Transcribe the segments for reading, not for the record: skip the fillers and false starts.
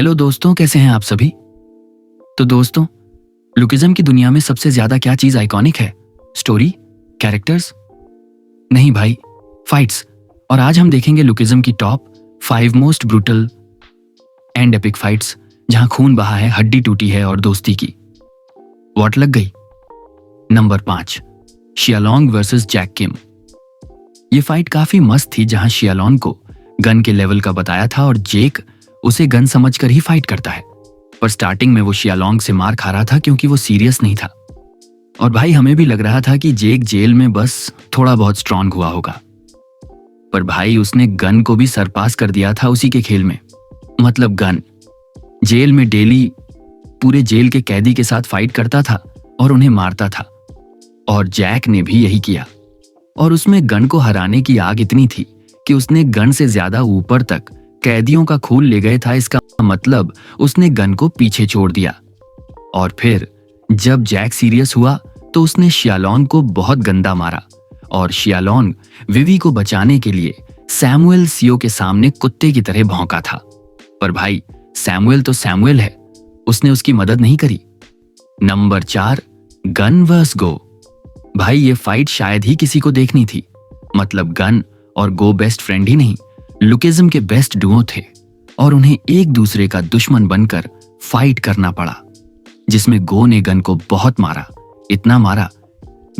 Hello दोस्तों, कैसे हैं आप सभी। तो दोस्तों, लुकिज्म की दुनिया में सबसे ज्यादा क्या चीज आइकॉनिक है? Story, characters? नहीं भाई, फाइट्स। और आज हम देखेंगे लुकिज्म की top 5 most brutal and epic fights, जहां खून बहा है, हड्डी टूटी है और दोस्ती की वॉट लग गई। नंबर 5, शियालोंग वर्सेस जैक किम। ये फाइट काफी मस्त थी, जहां शियालोंग को गन के लेवल का बताया था और जेक उसे गन समझकर ही फाइट करता है। पर स्टार्टिंग में वो शियालोंग से मार खा रहा था क्योंकि वो सीरियस नहीं था। और भाई, हमें भी लग रहा था कि जेक जेल में बस थोड़ा बहुत स्ट्रांग हुआ होगा। पर भाई, उसने गन को भी सरपास कर दिया था उसी के खेल में। मतलब गन जेल में डेली पूरे जेल के कैदी के साथ फाइट करता था और उन्हें मारता था। और जैक ने भी यही किया। और उसमें गन को हराने की आग इतनी थी कि उसने गन से ज्यादा ऊपर तक कैदियों का खून ले गए था। इसका मतलब उसने गन को पीछे छोड़ दिया। और फिर जब जैक सीरियस हुआ तो उसने शियालोंग को बहुत गंदा मारा। और शियालोंग विवी को बचाने के लिए सैमुएल सियो के सामने कुत्ते की तरह भौंका था। पर भाई, सैमुएल तो सैमुएल है, उसने उसकी मदद नहीं करी। नंबर 4, गन वर्स गो। भाई, ये फाइट शायद ही किसी को देखनी थी। मतलब गन और गो बेस्ट फ्रेंड ही नहीं, लुकिज्म के बेस्ट डुओ थे और उन्हें एक दूसरे का दुश्मन बनकर फाइट करना पड़ा, जिसमें गो ने गन को बहुत मारा। इतना मारा,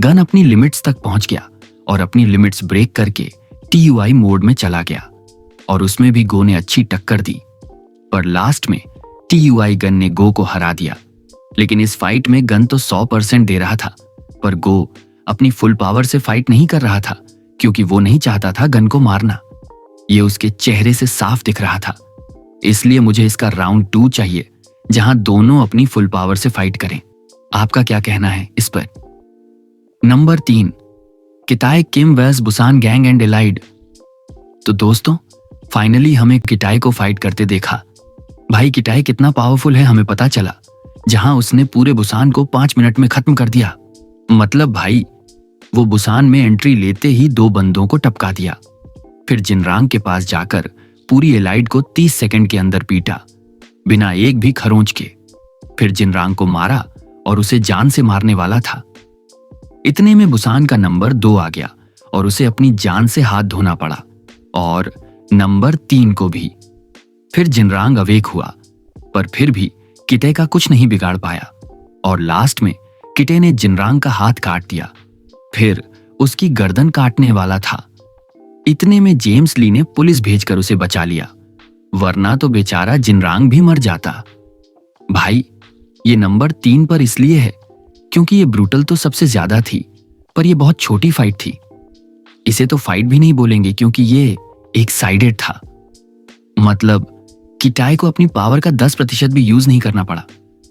गन अपनी लिमिट्स तक पहुंच गया और अपनी लिमिट्स ब्रेक करके TUI मोड में चला गया। और उसमें भी गो ने अच्छी टक्कर दी। पर लास्ट में TUI गन ने गो को हरा दिया। लेकिन इस फाइट में गन तो 100% दे रहा था, पर गो अपनी फुल पावर से फाइट नहीं कर रहा था क्योंकि वो नहीं चाहता था गन को मारना। ये उसके चेहरे से साफ दिख रहा था। इसलिए मुझे इसका राउंड 2 चाहिए, जहां दोनों अपनी फुल पावर से फाइट करें। आपका क्या कहना है इस पर? Number 3, Kitai Kim versus Busan gang and allied. तो दोस्तों, फाइनली हमें किटाई को फाइट करते देखा। भाई, किटाई कितना पावरफुल है हमें पता चला, जहां उसने पूरे बुसान को 5 मिनट में खत्म कर दिया। मतलब भाई, वो बुसान में एंट्री लेते ही 2 बंदों को टपका दिया। फिर जिनरांग के पास जाकर पूरी एलाइड को 30 सेकंड के अंदर पीटा, बिना एक भी खरोंच के। फिर जिनरांग को मारा और उसे जान से मारने वाला था। इतने में बुसान का नंबर 2 आ गया और उसे अपनी जान से हाथ धोना पड़ा, और नंबर 3 को भी। फिर जिनरांग अवेक हुआ, पर फिर भी किटे का कुछ नहीं बिगाड़ पाया। और लास्ट में किटे ने जिनरांग का हाथ काट दिया, फिर उसकी गर्दन काटने वाला था। इतने में जेम्स ली ने पुलिस भेजकर उसे बचा लिया, वरना तो बेचारा जिनरांग भी मर जाता। भाई, ये नंबर 3 पर इसलिए है क्योंकि ये ब्रूटल तो सबसे ज्यादा थी, पर ये बहुत छोटी फाइट थी। इसे तो फाइट भी नहीं बोलेंगे क्योंकि ये एक साइडेड था। मतलब किटाई को अपनी पावर का 10% भी यूज नहीं करना पड़ा।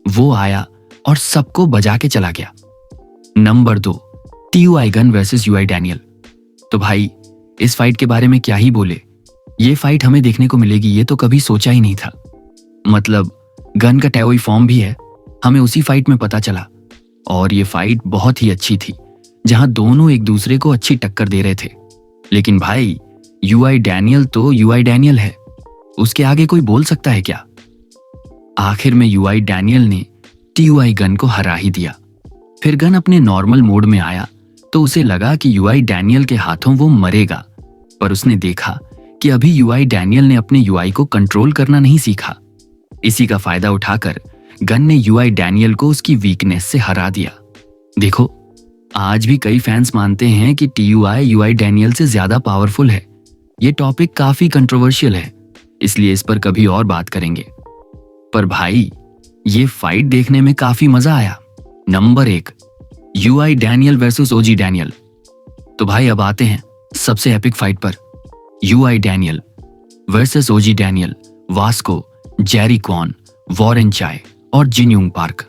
वो आया और सबको बजा के चला गया। Number 2, TUI gun versus UI Daniel. तो भाई, इस फाइट के बारे में क्या ही बोले। ये फाइट हमें देखने को मिलेगी, ये तो कभी सोचा ही नहीं था। मतलब गन का टैओई फॉर्म भी है, हमें उसी फाइट में पता चला। और ये फाइट बहुत ही अच्छी थी, जहां दोनों एक दूसरे को अच्छी टक्कर दे रहे थे। लेकिन भाई, UI डैनियल तो UI डैनियल है, उसके आगे कोई बोल सकता है क्या? आखिर में UI डैनियल ने TUI गन को हरा ही दिया। फिर गन अपने नॉर्मल मोड में आया तो उसे लगा कि UI डैनियल के हाथों वो मरेगा। पर उसने देखा कि अभी UI डैनियल ने अपने UI को कंट्रोल करना नहीं सीखा। इसी का फायदा उठाकर गन ने UI डैनियल को उसकी वीकनेस से हरा दिया। देखो, आज भी कई फैंस मानते हैं कि TUI UI डैनियल से ज्यादा पावरफुल है। ये टॉपिक काफी कंट्रोवर्शियल है, इसलिए इस पर कभी और बात करेंगे। पर भाई, ये फाइट देखने में काफी मजा आया। Number 1, UI Daniel versus OG Daniel. तो भाई, अब आते हैं सबसे एपिक फाइट पर। UI Daniel versus OG Daniel, Vasco, Jerry Kwan, Warren Chai और जिनयूंग पार्क।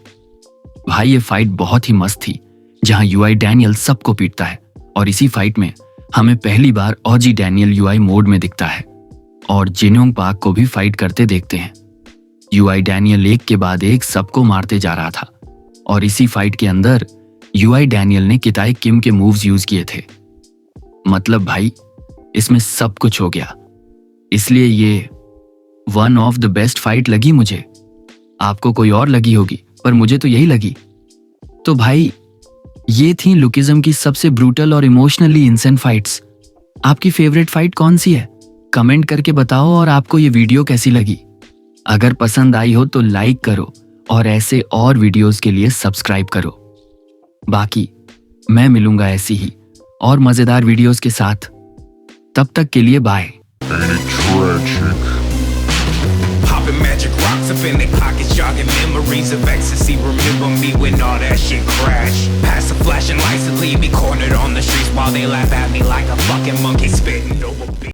भाई, ये फाइट बहुत ही मस्त थी, जहां UI डैनियल सबको पीटता है। और इसी फाइट में हमें पहली बार OG डैनियल UI मोड में दिखता है और जिनयूंग पार्क को भी फाइट करते देखते हैं। UI डैनियल एक के बाद एक सबको मारते जा रहा था। और इसी फाइट के अंदर UI डैनियल ने किताई किम के मूव्स यूज किए थे। मतलब भाई, इसमें सब कुछ हो गया। इसलिए ये one of the best fight लगी मुझे। आपको कोई और लगी होगी, पर मुझे तो यही लगी। तो भाई, ये थी लुकिज्म की सबसे ब्रूटल और इमोशनली इंसेंट फाइट्स। आपकी फेवरेट फाइट कौन सी है? कमेंट करके बताओ। और आपको ये वीडियो कैसी लगी? अगर पसंद आई हो तो लाइक करो और ऐसे और वीडियोस के लिए सब्सक्राइब करो। बाकी मैं मिलूंगा ऐसी ही और मजेदार वीडियोस के साथ। तब तक के लिए bye. Popping magic rocks up in their pockets, jogging memories of ecstasy. Remember me when all that shit crashed. Past the flashing lights that leave me cornered on the streets while they laugh at me like a fucking monkey spitting.